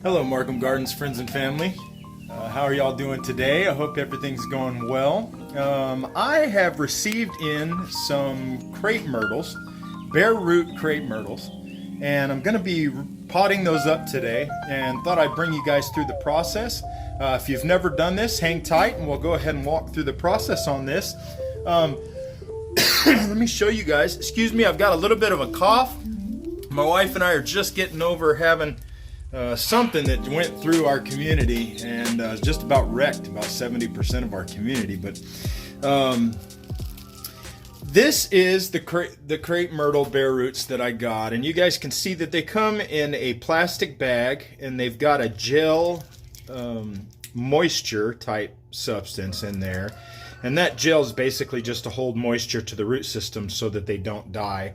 Hello, Markham Gardens friends and family. How are y'all doing today? I hope everything's going well. I have received in some crepe myrtles, bare root crepe myrtles, and I'm going to be potting those up today and thought I'd bring you guys through the process. If you've never done this, hang tight and we'll go ahead and walk through the process on this. Let me show you guys. Excuse me, I've got a little bit of a cough. My wife and I are just getting over having something that went through our community and just about wrecked about 70% of our community. But this is the crepe myrtle bare roots that I got, and you guys can see that they come in a plastic bag and they've got a gel moisture type substance in there, and that gel is basically just to hold moisture to the root system so that they don't die.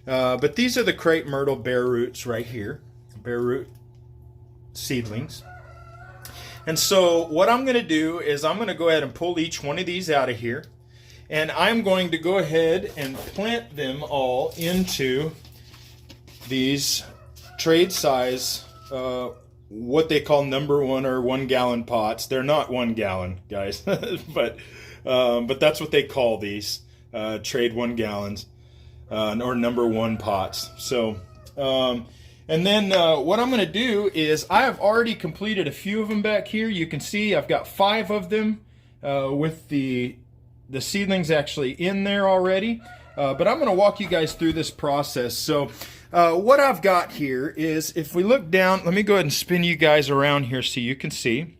But these are the crepe myrtle bare roots right here, bare root seedlings. And so what I'm going to do is I'm going to go ahead and pull each one of these out of here, and I'm going to go ahead and plant them all into these trade size what they call number 1 or 1 gallon pots. They're not 1 gallon, guys, but that's what they call these, trade 1 gallons or number 1 pots. So and then what I'm going to do is I have already completed a few of them back here. You can see I've got 5 of them with the seedlings actually in there already. But I'm going to walk you guys through this process. So what I've got here is, if we look down, let me go ahead and spin you guys around here so you can see.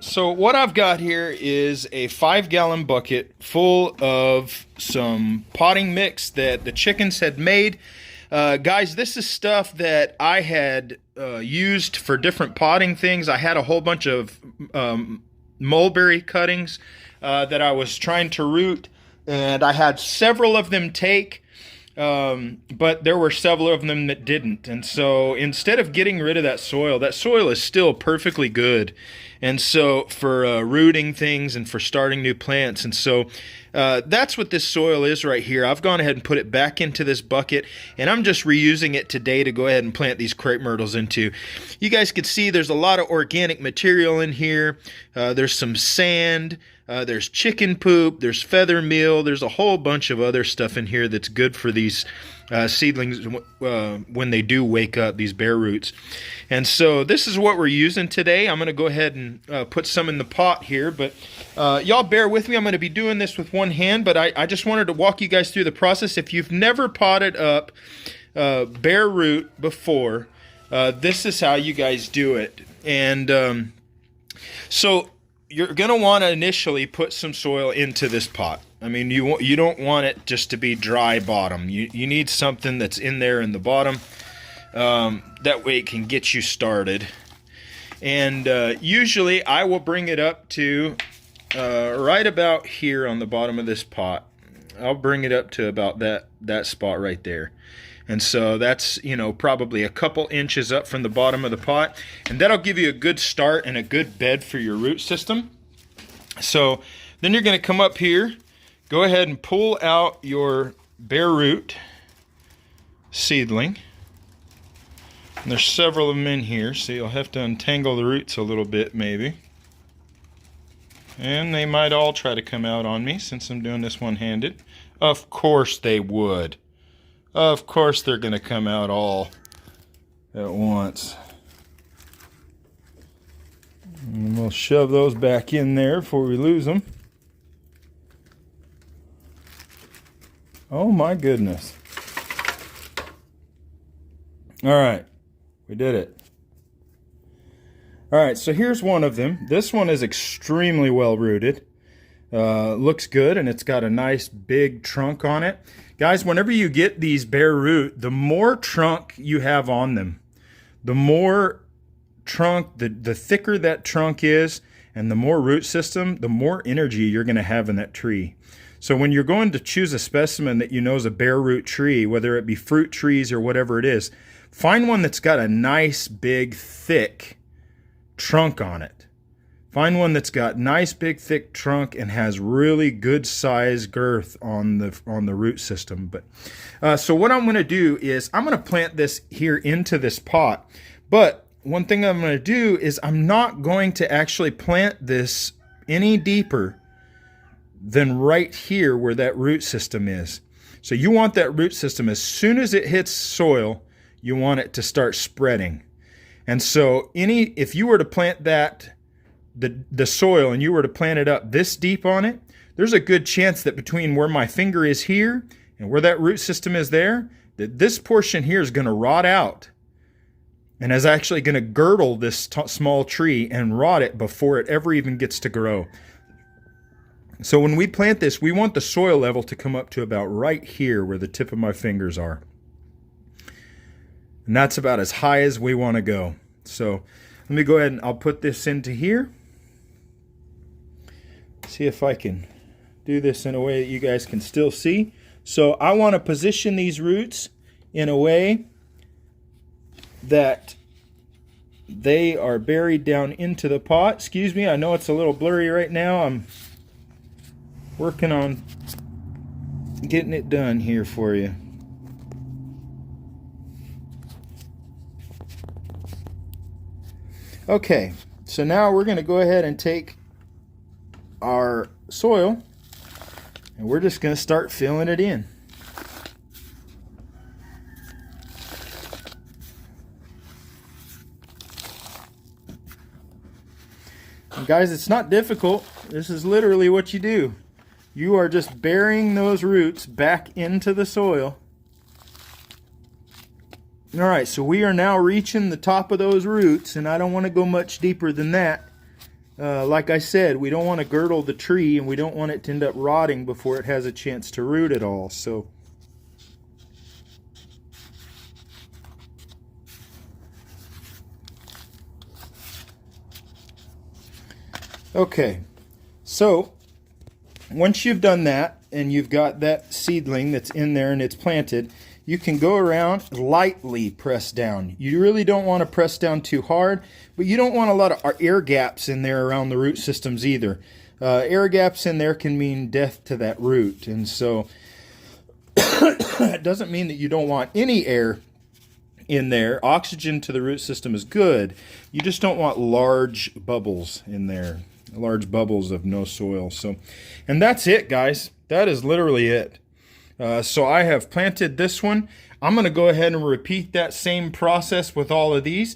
So what I've got here is a 5-gallon bucket full of some potting mix that the chickens had made. Guys, this is stuff that I had used for different potting things. I had a whole bunch of mulberry cuttings that I was trying to root, and I had several of them take, but there were several of them that didn't. And so instead of getting rid of that soil is still perfectly good. And so for rooting things and for starting new plants. And so that's what this soil is right here. I've gone ahead and put it back into this bucket, and I'm just reusing it today to go ahead and plant these crepe myrtles into. You guys can see there's a lot of organic material in here. There's some sand, there's chicken poop, there's feather meal, there's a whole bunch of other stuff in here that's good for these seedlings when they do wake up, these bare roots. And so this is what we're using today. I'm going to go ahead and put some in the pot here, but y'all bear with me. I'm going to be doing this with one hand, but I just wanted to walk you guys through the process. If you've never potted up bare root before, this is how you guys do it. And so you're going to want to initially put some soil into this pot. I mean, you don't want it just to be dry bottom. You need something that's in there in the bottom. That way it can get you started. And usually I will bring it up to right about here on the bottom of this pot. I'll bring it up to about that spot right there. And so that's, probably a couple inches up from the bottom of the pot. And that'll give you a good start and a good bed for your root system. So then you're going to come up here, go ahead and pull out your bare root seedling. And there's several of them in here, so you'll have to untangle the roots a little bit maybe. And they might all try to come out on me since I'm doing this one-handed. Of course they would. Of course they're going to come out all at once. And we'll shove those back in there before we lose them. Oh my goodness. All right, we did it. All right, so here's one of them. This one is extremely well rooted. Looks good, and it's got a nice big trunk on it. Guys, whenever you get these bare root, the more trunk you have on them, the more trunk, the thicker that trunk is, and the more root system, the more energy you're going to have in that tree. So when you're going to choose a specimen that you know is a bare root tree, whether it be fruit trees or whatever it is, find one that's got a nice, big, thick trunk on it. Find one that's got nice big thick trunk and has really good size girth on the root system. But so what I'm going to do is I'm going to plant this here into this pot. But one thing I'm going to do is I'm not going to actually plant this any deeper than right here where that root system is. So you want that root system, as soon as it hits soil, you want it to start spreading. And so if you were to plant that the soil and you were to plant it up this deep on it, there's a good chance that between where my finger is here and where that root system is there, that this portion here is going to rot out and is actually going to girdle this small tree and rot it before it ever even gets to grow. So when we plant this, we want the soil level to come up to about right here where the tip of my fingers are. And that's about as high as we want to go. So let me go ahead and I'll put this into here. See if I can do this in a way that you guys can still see. So I want to position these roots in a way that they are buried down into the pot. Excuse me, I know it's a little blurry right now. I'm working on getting it done here for you. Okay, so now we're going to go ahead and take our soil and we're just going to start filling it in. And guys, it's not difficult. This is literally what you do. You are just burying those roots back into the soil. All right, so we are now reaching the top of those roots, and I don't want to go much deeper than that. Like I said, we don't want to girdle the tree, and we don't want it to end up rotting before it has a chance to root at all. So okay, so once you've done that and you've got that seedling that's in there and it's planted, you can go around, lightly press down. You really don't want to press down too hard, but you don't want a lot of air gaps in there around the root systems either. Air gaps in there can mean death to that root, and so it doesn't mean that you don't want any air in there. Oxygen to the root system is good. You just don't want large bubbles in there, large bubbles of no soil. So, and that's it, guys. That is literally it. So I have planted this one. I'm going to go ahead and repeat that same process with all of these.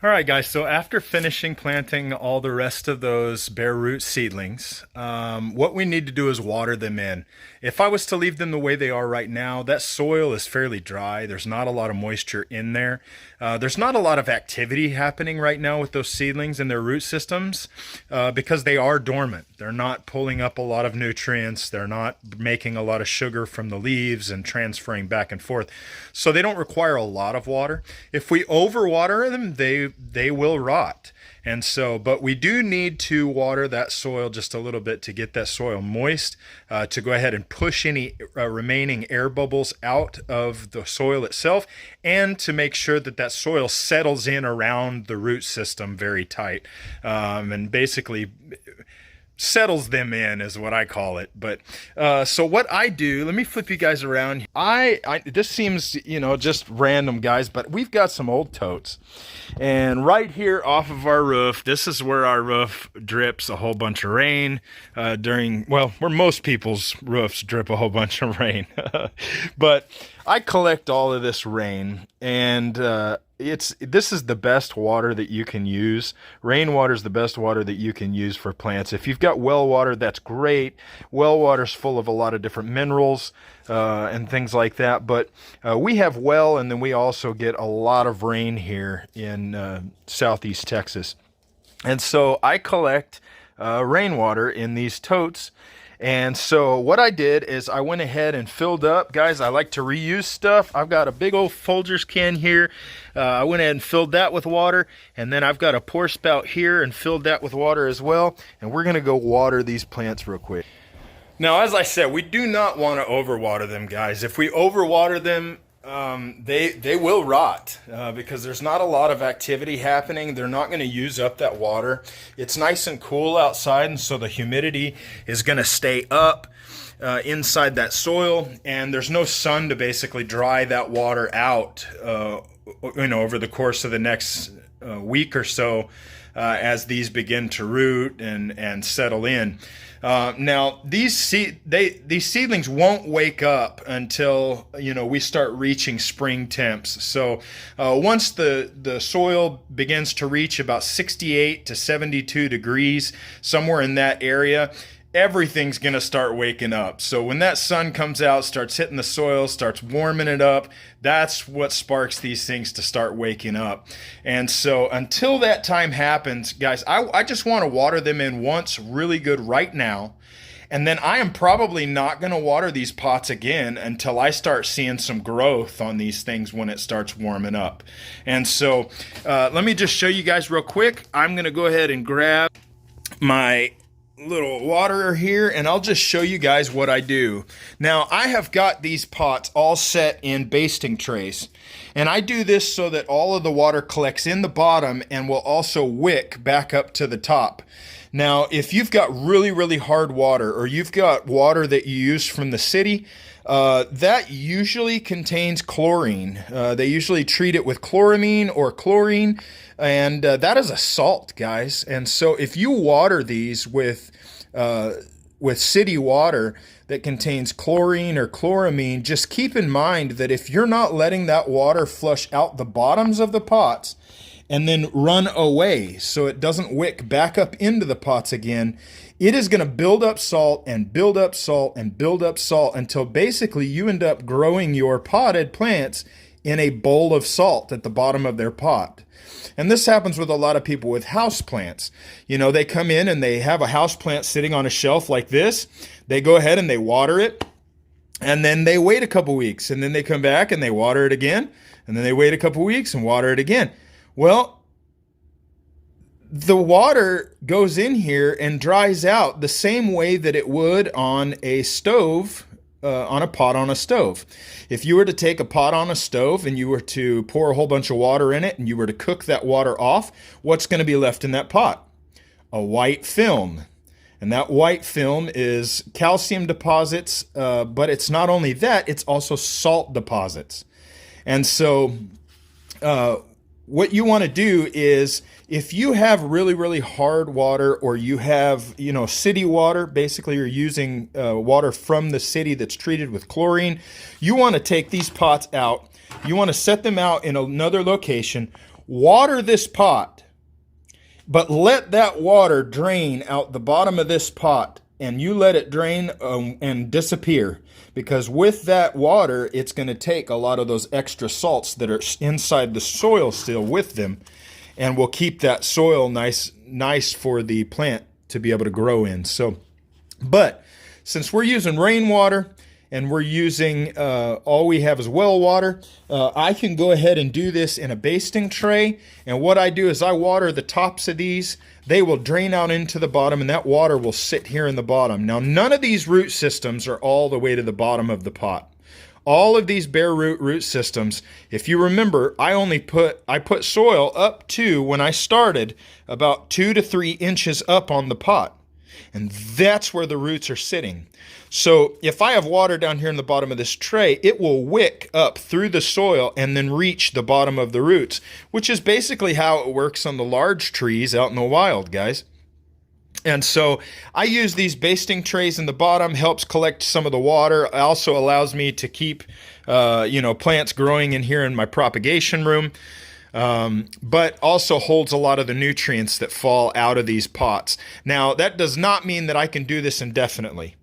All right, guys, so after finishing planting all the rest of those bare root seedlings, what we need to do is water them in. If I was to leave them the way they are right now, that soil is fairly dry. There's not a lot of moisture in there. There's not a lot of activity happening right now with those seedlings and their root systems because they are dormant. They're not pulling up a lot of nutrients. They're not making a lot of sugar from the leaves and transferring back and forth. So they don't require a lot of water. If we overwater them, they will rot. And so, but we do need to water that soil just a little bit to get that soil moist, to go ahead and push any remaining air bubbles out of the soil itself, and to make sure that that soil settles in around the root system very tight, and basically settles them in is what I call it. But so what I do, let me flip you guys around. This seems, you know, just random, guys, but we've got some old totes, and right here off of our roof, this is where our roof drips a whole bunch of rain where most people's roofs drip a whole bunch of rain. But I collect all of this rain, and this is the best water that you can use. Rainwater is the best water that you can use for plants. If you've got well water, that's great. Well water's full of a lot of different minerals and things like that. But we have well, and then we also get a lot of rain here in southeast Texas. And so I collect rainwater in these totes. And so what I did is I went ahead and filled up. Guys, I like to reuse stuff. I've got a big old Folgers can here. I went ahead and filled that with water. And then I've got a pour spout here and filled that with water as well. And we're going to go water these plants real quick. Now, as I said, we do not want to overwater them, guys. If we overwater them, They will rot because there's not a lot of activity happening. They're not going to use up that water. It's nice and cool outside, and so the humidity is going to stay up inside that soil, and there's no sun to basically dry that water out over the course of the next week or so as these begin to root and settle in. Now these seedlings won't wake up until we start reaching spring temps. So once the soil begins to reach about 68 to 72 degrees, somewhere in that area, everything's going to start waking up. So when that sun comes out, starts hitting the soil, starts warming it up, that's what sparks these things to start waking up. And so until that time happens, guys, I just want to water them in once really good right now. And then I am probably not going to water these pots again until I start seeing some growth on these things when it starts warming up. And so let me just show you guys real quick. I'm going to go ahead and grab my little waterer here, and I'll just show you guys what I do. Now, I have got these pots all set in basting trays, and I do this so that all of the water collects in the bottom and will also wick back up to the top. Now, if you've got really, really hard water, or you've got water that you use from the city, that usually contains chlorine. They usually treat it with chloramine or chlorine, and that is a salt, guys. And so if you water these with city water that contains chlorine or chloramine, just keep in mind that if you're not letting that water flush out the bottoms of the pots and then run away so it doesn't wick back up into the pots again, it is going to build up salt and build up salt and build up salt until basically you end up growing your potted plants in a bowl of salt at the bottom of their pot. And this happens with a lot of people with house plants. They come in and they have a house plant sitting on a shelf like this. They go ahead and they water it, and then they wait a couple weeks, and then they come back and they water it again, and then they wait a couple weeks and water it again. Well, the water goes in here and dries out the same way that it would on a stove, on a pot on a stove. If you were to take a pot on a stove and you were to pour a whole bunch of water in it and you were to cook that water off, what's going to be left in that pot? A white film. And that white film is calcium deposits, but it's not only that, it's also salt deposits. And so what you want to do is, if you have really, really hard water, or you have, city water, basically you're using water from the city that's treated with chlorine, you want to take these pots out. You want to set them out in another location, water this pot, but let that water drain out the bottom of this pot, and you let it drain and disappear. Because with that water, it's going to take a lot of those extra salts that are inside the soil still with them, and will keep that soil nice for the plant to be able to grow in. So, but since we're using rainwater and we're using all we have is well water, I can go ahead and do this in a basting tray. And what I do is I water the tops of these. They will drain out into the bottom, and that water will sit here in the bottom. Now, none of these root systems are all the way to the bottom of the pot. All of these bare root systems, if you remember, I put soil up to, when I started, about 2 to 3 inches up on the pot. And that's where the roots are sitting. So if I have water down here in the bottom of this tray, it will wick up through the soil and then reach the bottom of the roots, which is basically how it works on the large trees out in the wild, guys. And so I use these basting trays in the bottom, helps collect some of the water. It also allows me to keep, plants growing in here in my propagation room, but also holds a lot of the nutrients that fall out of these pots. Now, that does not mean that I can do this indefinitely.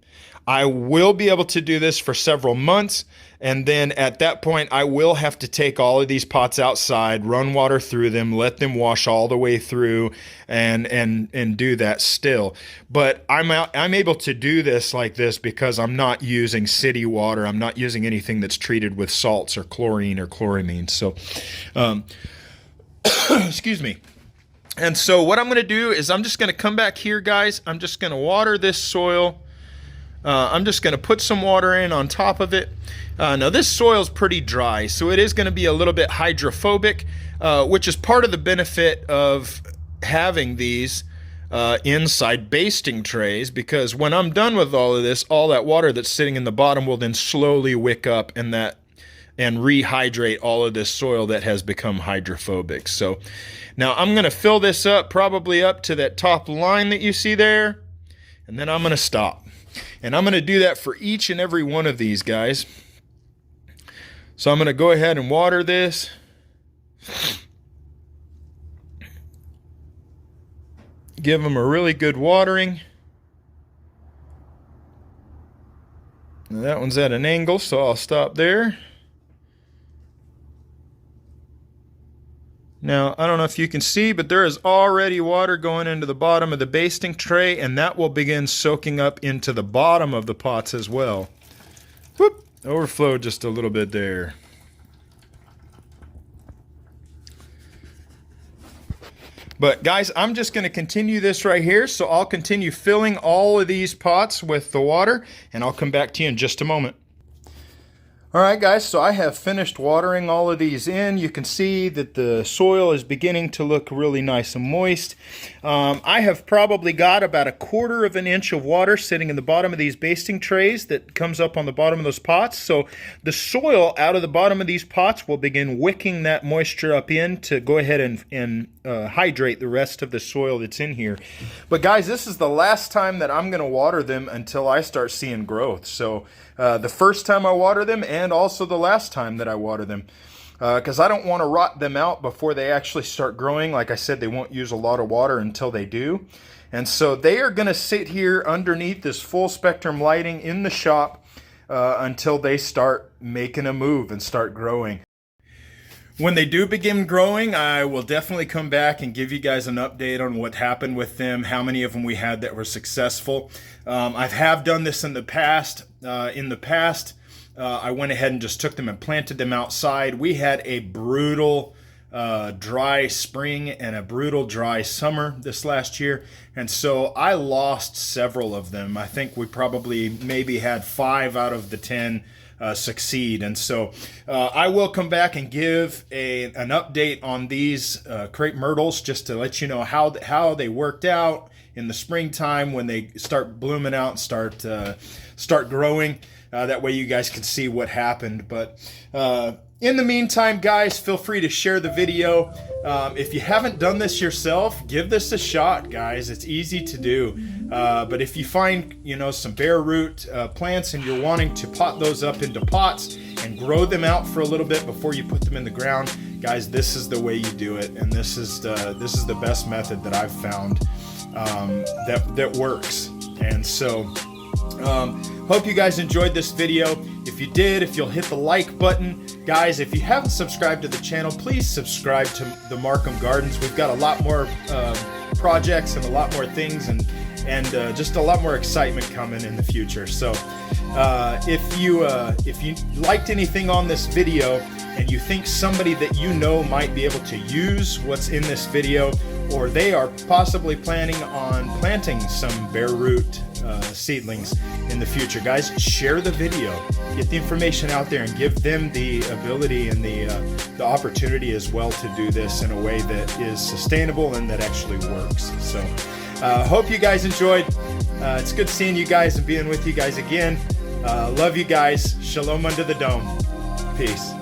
I will be able to do this for several months, and then at that point I will have to take all of these pots outside, run water through them, let them wash all the way through, and do that still. But I'm able to do this like this because I'm not using city water. I'm not using anything that's treated with salts or chlorine or chloramine. So, excuse me. And so what I'm going to do is I'm just going to come back here, guys. I'm just going to water this soil I'm just going to put some water in on top of it. Now this soil is pretty dry, so it is going to be a little bit hydrophobic, which is part of the benefit of having these inside basting trays, because when I'm done with all of this, all that water that's sitting in the bottom will then slowly wick up and rehydrate all of this soil that has become hydrophobic. So now I'm going to fill this up, probably up to that top line that you see there, and then I'm going to stop. And I'm going to do that for each and every one of these guys. So I'm going to go ahead and water this. Give them a really good watering. Now that one's at an angle, so I'll stop there. Now, I don't know if you can see, but there is already water going into the bottom of the basting tray, and that will begin soaking up into the bottom of the pots as well. Whoop! Overflowed just a little bit there. But guys, I'm just going to continue this right here, so I'll continue filling all of these pots with the water, and I'll come back to you in just a moment. Alright guys, so I have finished watering all of these in. You can see that the soil is beginning to look really nice and moist. I have probably got about 1/4 of an inch of water sitting in the bottom of these basting trays that comes up on the bottom of those pots. So the soil out of the bottom of these pots will begin wicking that moisture up in to go ahead and hydrate the rest of the soil that's in here. But guys, this is the last time that I'm going to water them until I start seeing growth. So the first time I water them, and also the last time that I water them, because I don't want to rot them out before they actually start growing. Like I said, they won't use a lot of water until they do. And so they are going to sit here underneath this full spectrum lighting in the shop until they start making a move and start growing. When they do begin growing, I will definitely come back and give you guys an update on what happened with them, how many of them we had that were successful. I have done this in the past. I went ahead and just took them and planted them outside. We had a brutal dry spring and a brutal dry summer this last year, and so I lost several of them. I think we probably maybe had 5 out of the 10 succeed. And so I will come back and give an update on these Crape Myrtles, just to let you know how they worked out in the springtime when they start blooming out and start growing. That way you guys can see what happened. But in the meantime, guys, feel free to share the video. If you haven't done this yourself, give this a shot, guys. It's easy to do. But if you find, some bare root plants and you're wanting to pot those up into pots and grow them out for a little bit before you put them in the ground, guys, this is the way you do it. And this is the best method that I've found that works. And so hope you guys enjoyed this video. If you did, if you'll hit the like button. Guys, if you haven't subscribed to the channel, please subscribe to the Markham Gardens. We've got a lot more projects and a lot more things and just a lot more excitement coming in the future. So if you liked anything on this video and you think somebody that you know might be able to use what's in this video, or they are possibly planning on planting some bare root seedlings in the future, guys, share the video, get the information out there, and give them the ability and the opportunity as well to do this in a way that is sustainable and that actually works. So hope you guys enjoyed. It's good seeing you guys and being with you guys again. Love you guys. Shalom under the dome. Peace.